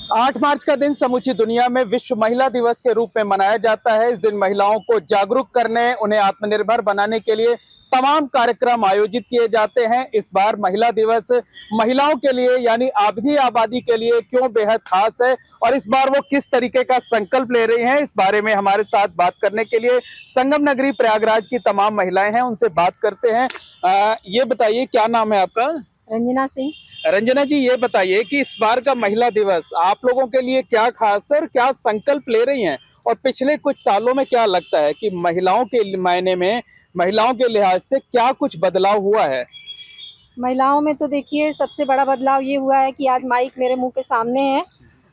8 मार्च का दिन समूची दुनिया में विश्व महिला दिवस के रूप में मनाया जाता है। इस दिन महिलाओं को जागरूक करने, उन्हें आत्मनिर्भर बनाने के लिए तमाम कार्यक्रम आयोजित किए जाते हैं। इस बार महिला दिवस महिलाओं के लिए यानी आधी आबादी के लिए क्यों बेहद खास है और इस बार वो किस तरीके का संकल्प ले रही हैं, इस बारे में हमारे साथ बात करने के लिए संगम नगरी प्रयागराज की तमाम महिलाएं हैं, उनसे बात करते हैं। ये बताइए, क्या नाम है आपका? रंजना सिंह। रंजना जी, ये बताइए कि इस बार का महिला दिवस आप लोगों के लिए क्या खास है और क्या संकल्प ले रही हैं, और पिछले कुछ सालों में क्या लगता है कि महिलाओं के मायने में, महिलाओं के लिहाज से क्या कुछ बदलाव हुआ है? महिलाओं में तो देखिए सबसे बड़ा बदलाव ये हुआ है कि आज माइक मेरे मुंह के सामने है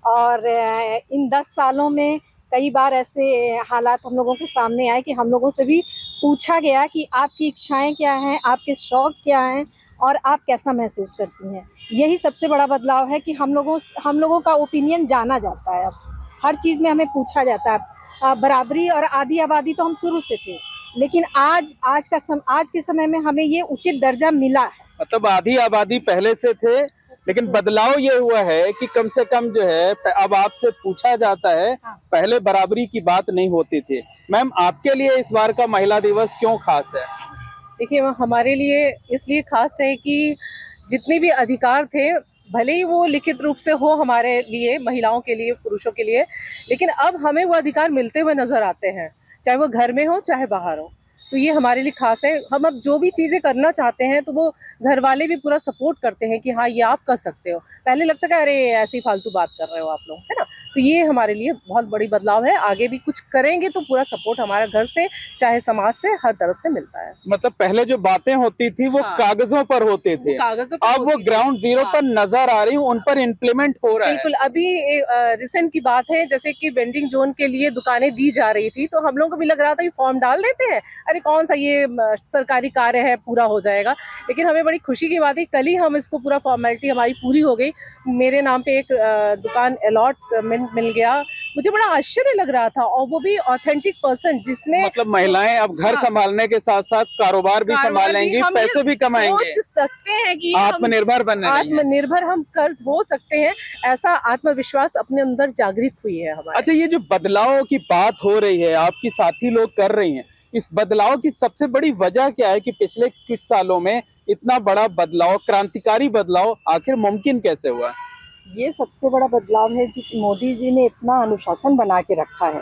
और इन 10 सालों में कई बार ऐसे हालात हम लोगों के सामने आए कि हम लोगों से भी पूछा गया कि आपकी इच्छाएं क्या हैं, आपके शौक क्या हैं और आप कैसा महसूस करती हैं। यही सबसे बड़ा बदलाव है कि हम लोगों का ओपिनियन जाना जाता है। अब हर चीज़ में हमें पूछा जाता है। बराबरी और आधी आबादी तो हम शुरू से थे, लेकिन आज के समय में हमें ये उचित दर्जा मिला है। मतलब आधी आबादी पहले से थे, लेकिन बदलाव ये हुआ है कि कम से कम जो है अब आपसे पूछा जाता है। हाँ। पहले बराबरी की बात नहीं होती थी। मैम, आपके लिए इस बार का महिला दिवस क्यों खास है? देखिए, हमारे लिए इसलिए खास है कि जितने भी अधिकार थे, भले ही वो लिखित रूप से हो हमारे लिए, महिलाओं के लिए, पुरुषों के लिए, लेकिन अब हमें वो अधिकार मिलते हुए नजर आते हैं, चाहे वो घर में हो चाहे बाहर हो। तो ये हमारे लिए खास है। हम अब जो भी चीज़ें करना चाहते हैं तो वो घर वाले भी पूरा सपोर्ट करते हैं कि हाँ, ये आप कर सकते हो। पहले लगता था अरे ऐसी फालतू बात कर रहे हो आप लोग, है ना? तो ये हमारे लिए बहुत बड़ी बदलाव है। आगे भी कुछ करेंगे तो पूरा सपोर्ट हमारा घर से, चाहे समाज से, हर तरफ से मिलता है। मतलब पहले जो बातें होती थी वो हाँ। कागजों पर होते थे, कागजों पे अब वो होती थी। ग्राउंड जीरो हाँ। पर नजर आ रही, उन पर इम्प्लीमेंट हो रहा है। बिल्कुल, अभी रिसेंट की बात है, जैसे कि वेंडिंग जोन के लिए दुकानें दी जा रही थी, तो हम लोगों को भी लग रहा था कि फॉर्म डाल देते हैं, अरे कौन सा ये सरकारी कार्य है, पूरा हो जाएगा। लेकिन हमें बड़ी खुशी की बात है, कल ही हम इसको पूरा फॉर्मेलिटी हमारी पूरी हो गई। मेरे नाम पे एक दुकान अलॉटमेंट मिल गया। मुझे बड़ा आश्चर्य लग रहा था, और वो भी ऑथेंटिक पर्सन जिसने, मतलब महिलाएं अब घर हाँ, संभालने के साथ साथ कारोबार भी कारोबार भी संभालेंगी, हम पैसे भी कमाएंगे, सोच सकते हैं कि आत्मनिर्भर बनने रही हैं। आत्मनिर्भर हम कर हो सकते हैं। ऐसा आत्मविश्वास अपने अंदर जागृत हुई है हमारे। अच्छा, ये जो बदलाव की बात हो रही है, आपकी साथी लोग कर रही हैं, इस बदलाव की सबसे बड़ी वजह क्या है कि पिछले कुछ सालों में इतना बड़ा बदलाव, क्रांतिकारी बदलाव आखिर मुमकिन कैसे हुआ? ये सबसे बड़ा बदलाव है जी। मोदी जी ने इतना अनुशासन बना के रखा है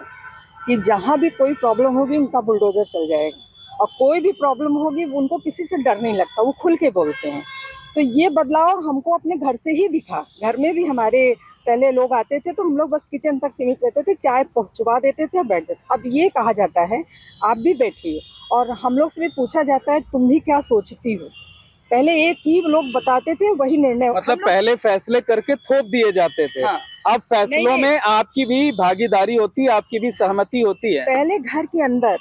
कि जहाँ भी कोई प्रॉब्लम होगी उनका बुलडोजर चल जाएगा, और कोई भी प्रॉब्लम होगी उनको किसी से डर नहीं लगता, वो खुल के बोलते हैं। तो ये बदलाव हमको अपने घर से ही दिखा। घर में भी हमारे पहले लोग आते थे तो हम लोग बस किचन तक सीमित रहते थे, चाय पहुँचवा देते थे और बैठ जाते। अब ये कहा जाता है आप भी बैठिए, और हम लोग से भी पूछा जाता है तुम भी क्या सोचती हो। पहले एक ही लोग बताते थे, वही निर्णय। मतलब पहले फैसले करके थोप दिए जाते थे। हाँ। अब फैसलों में आपकी भी भागीदारी होती है, आपकी भी सहमति होती है। पहले घर के अंदर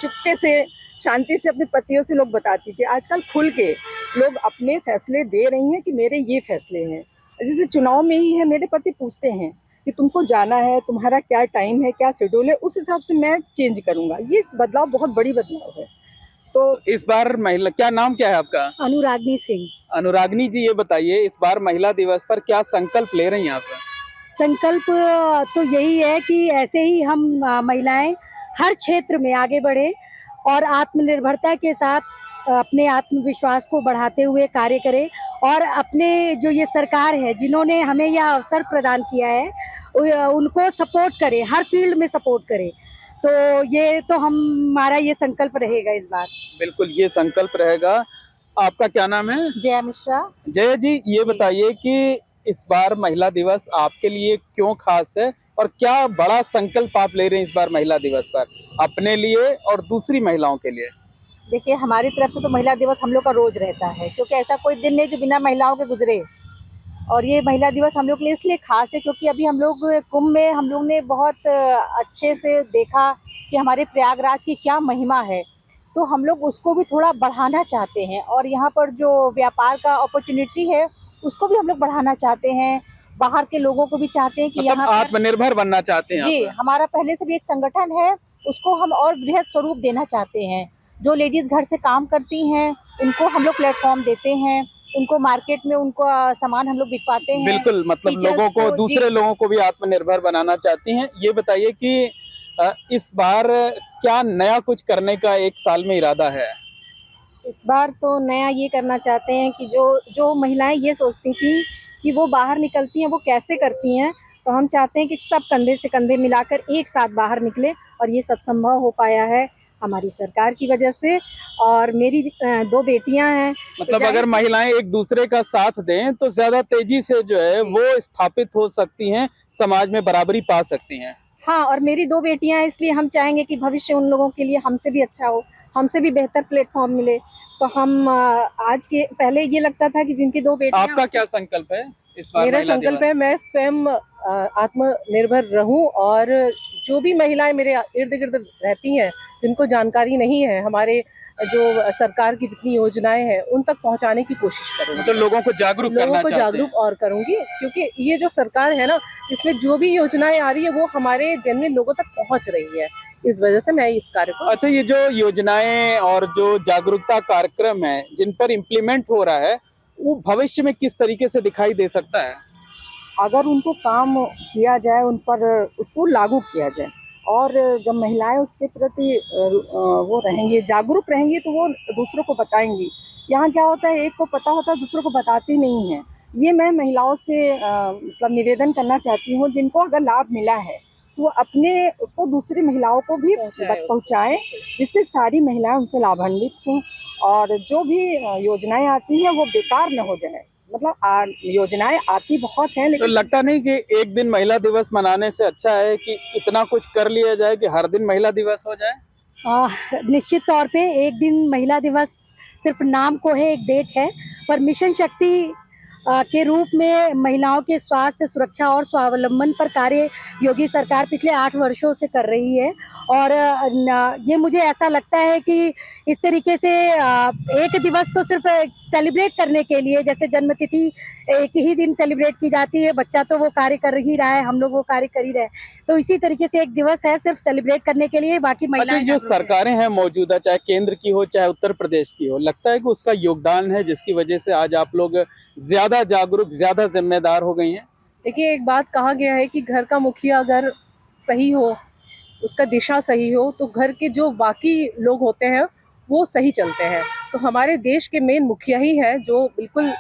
चुपके से, शांति से अपने पतियों से लोग बताती थी। आजकल खुल के लोग अपने फैसले दे रही हैं कि मेरे ये फैसले हैं। जैसे चुनाव में ही है, मेरे पति पूछते हैं कि तुमको जाना है, तुम्हारा क्या टाइम है, क्या शेड्यूल है, उस हिसाब से मैं चेंज करूंगा। ये बदलाव बहुत बड़ी बदलाव है। तो इस बार महिला, क्या नाम क्या है आपका? अनुरागनी सिंह। अनुरागनी जी, ये बताइए इस बार महिला दिवस पर क्या संकल्प ले रही हैं आप? संकल्प तो यही है कि ऐसे ही हम महिलाएं हर क्षेत्र में आगे बढ़े और आत्मनिर्भरता के साथ अपने आत्मविश्वास को बढ़ाते हुए कार्य करें, और अपने जो ये सरकार है जिन्होंने हमें यह अवसर प्रदान किया है उनको सपोर्ट करें, हर फील्ड में सपोर्ट करें। तो ये तो हमारा ये संकल्प रहेगा इस बार। बिल्कुल, ये संकल्प रहेगा। आपका क्या नाम है? जया मिश्रा। जय जी, ये बताइए कि इस बार महिला दिवस आपके लिए क्यों खास है और क्या बड़ा संकल्प आप ले रहे हैं इस बार महिला दिवस पर, अपने लिए और दूसरी महिलाओं के लिए? देखिए, हमारी तरफ से तो महिला दिवस हम लोग का रोज रहता है, क्योंकि ऐसा कोई दिन नहीं जो बिना महिलाओं के गुजरे। और ये महिला दिवस हम लोग के लिए इसलिए खास है क्योंकि अभी हम लोग कुंभ में हम लोग ने बहुत अच्छे से देखा कि हमारे प्रयागराज की क्या महिमा है। तो हम लोग उसको भी थोड़ा बढ़ाना चाहते हैं, और यहाँ पर जो व्यापार का अपॉर्चुनिटी है उसको भी हम लोग बढ़ाना चाहते हैं। बाहर के लोगों को भी चाहते हैं कि मतलब यहाँ पर आत्मनिर्भर बनना चाहते हैं जी, आप? हमारा पहले से भी एक संगठन है, उसको हम और बृहद स्वरूप देना चाहते हैं। जो लेडीज़ घर से काम करती हैं, उनको हम लोग प्लेटफ़ॉर्म देते हैं, उनको मार्केट में उनको सामान हम लोग बिकवाते हैं। बिल्कुल, मतलब टीचर्स लोगों को, को, दूसरे लोगों को भी आत्मनिर्भर बनाना चाहती हैं। ये बताइए कि इस बार क्या नया कुछ करने का 1 साल में इरादा है? इस बार तो नया ये करना चाहते हैं कि जो जो महिलाएं ये सोचती थी कि वो बाहर निकलती हैं वो कैसे करती हैं, तो हम चाहते हैं कि सब कंधे से कंधे मिलाकर एक साथ बाहर निकले, और ये सब संभव हो पाया है हमारी सरकार की वजह से। और मेरी 2 बेटियां हैं, तो मतलब जाहिर अगर सी- महिलाएं एक दूसरे का साथ दें तो ज्यादा तेजी से जो है जी। वो स्थापित हो सकती हैं, समाज में बराबरी पा सकती हैं। हाँ, और मेरी 2 बेटियां हैं, इसलिए हम चाहेंगे कि भविष्य उन लोगों के लिए हमसे भी अच्छा हो, हमसे भी बेहतर प्लेटफॉर्म मिले। तो हम आज के पहले ये लगता था कि जिनकी 2 बेटियां, आपका क्या संकल्प है इस बार मेरा महिला संकल्प दिवस? है मैं स्वयं आत्मनिर्भर रहूं, और जो भी महिलाएं मेरे इर्द गिर्द रहती हैं जिनको जानकारी नहीं है हमारे जो सरकार की जितनी योजनाएं हैं उन तक पहुंचाने की कोशिश करूंगी। मतलब लोगों को जागरूक लोगों करना को चाहते जागरूक हैं। और करूंगी, क्योंकि ये जो सरकार है ना, इसमें जो भी योजनाएं आ रही है वो हमारे जन्मी लोगों तक पहुंच रही है। इस वजह से मैं इस कार्य को अच्छा, ये जो योजनाएं और जो जागरूकता कार्यक्रम है जिन पर इम्प्लीमेंट हो रहा है, वो भविष्य में किस तरीके से दिखाई दे सकता है? अगर उनको काम किया जाए, उन पर उसको लागू किया जाए, और जब महिलाएं उसके प्रति वो रहेंगी, जागरूक रहेंगी, तो वो दूसरों को बताएंगी। यहाँ क्या होता है, एक को पता होता है, दूसरों को बताती नहीं है। ये मैं महिलाओं से मतलब निवेदन करना चाहती हूँ, जिनको अगर लाभ मिला है तो वो अपने उसको दूसरी महिलाओं को भी पहुँचाएं, जिससे सारी महिलाएं उनसे लाभान्वित हों, और जो भी योजनाएं आती हैं वो बेकार न हो जाए। मतलब योजनाएं आती बहुत हैं, तो लेकिन लगता नहीं कि एक दिन महिला दिवस मनाने से अच्छा है कि इतना कुछ कर लिया जाए कि हर दिन महिला दिवस हो जाए? निश्चित तौर पे एक दिन महिला दिवस सिर्फ नाम को है, एक डेट है, पर मिशन शक्ति के रूप में महिलाओं के स्वास्थ्य, सुरक्षा और स्वावलंबन पर कार्य योगी सरकार पिछले 8 वर्षों से कर रही है। और ये मुझे ऐसा लगता है कि इस तरीके से एक दिवस तो सिर्फ सेलिब्रेट करने के लिए, जैसे जन्मतिथि एक ही दिन सेलिब्रेट की जाती है, बच्चा तो वो कार्य कर ही रहा है, हम लोग वो कार्य कर ही रहे हैं, तो इसी तरीके से एक दिवस है सिर्फ सेलिब्रेट करने के लिए, बाकी अच्छा, महिलाएं जो जागरूक हैं। सरकारें हैं मौजूदा, चाहे केंद्र की हो चाहे उत्तर प्रदेश की हो, लगता है कि उसका योगदान है जिसकी वजह से आज आप लोग ज्यादा जागरूक, ज्यादा जिम्मेदार हो गई हैं? देखिए, एक बात कहा गया है कि घर का मुखिया अगर सही हो, उसका दिशा सही हो, तो घर के जो बाकी लोग होते हैं वो सही चलते हैं। तो हमारे देश के मेन मुखिया ही हैं जो बिल्कुल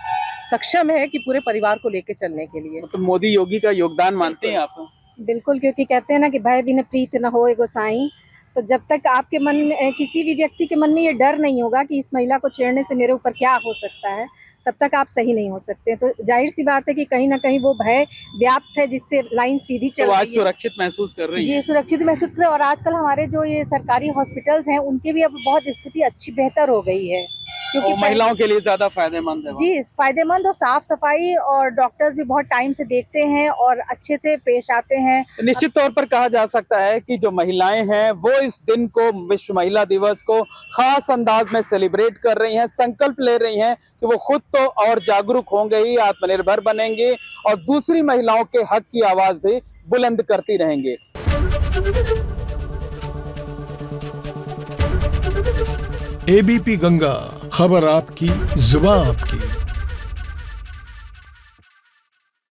सक्षम है कि पूरे परिवार को लेके चलने के लिए। मतलब मोदी योगी का योगदान मानते हैं आप? बिल्कुल, क्योंकि कहते हैं ना कि भय बिन प्रीत न होए गोसाई। तो जब तक आपके मन में किसी भी व्यक्ति के मन में ये डर नहीं होगा कि इस महिला को छेड़ने से मेरे ऊपर क्या हो सकता है, तब तक आप सही नहीं हो सकते। तो जाहिर सी बात है कि कहीं ना कहीं वो भय व्याप्त है, जिससे लाइन सीधी चल तो आज रही है। सुरक्षित महसूस कर रही ये हैं? सुरक्षित महसूस करें, और आजकल हमारे जो ये सरकारी हॉस्पिटल्स हैं उनकी भी अब बहुत स्थिति अच्छी बेहतर हो गई है, क्योंकि और महिलाओं के लिए ज्यादा फायदेमंद है वहाँ। जी फायदेमंद, और साफ सफाई, और डॉक्टर्स भी बहुत टाइम से देखते हैं और अच्छे से पेश आते हैं। तो निश्चित तौर पर कहा जा सकता है कि जो महिलाएं हैं वो इस दिन को, विश्व महिला दिवस को खास अंदाज में सेलिब्रेट कर रही हैं, संकल्प ले रही हैं कि वो खुद तो और जागरूक होंगे ही, आत्मनिर्भर बनेंगे और दूसरी महिलाओं के हक की आवाज भी बुलंद करती रहेंगे। एबीपी गंगा, खबर आपकी, जुबान आपकी।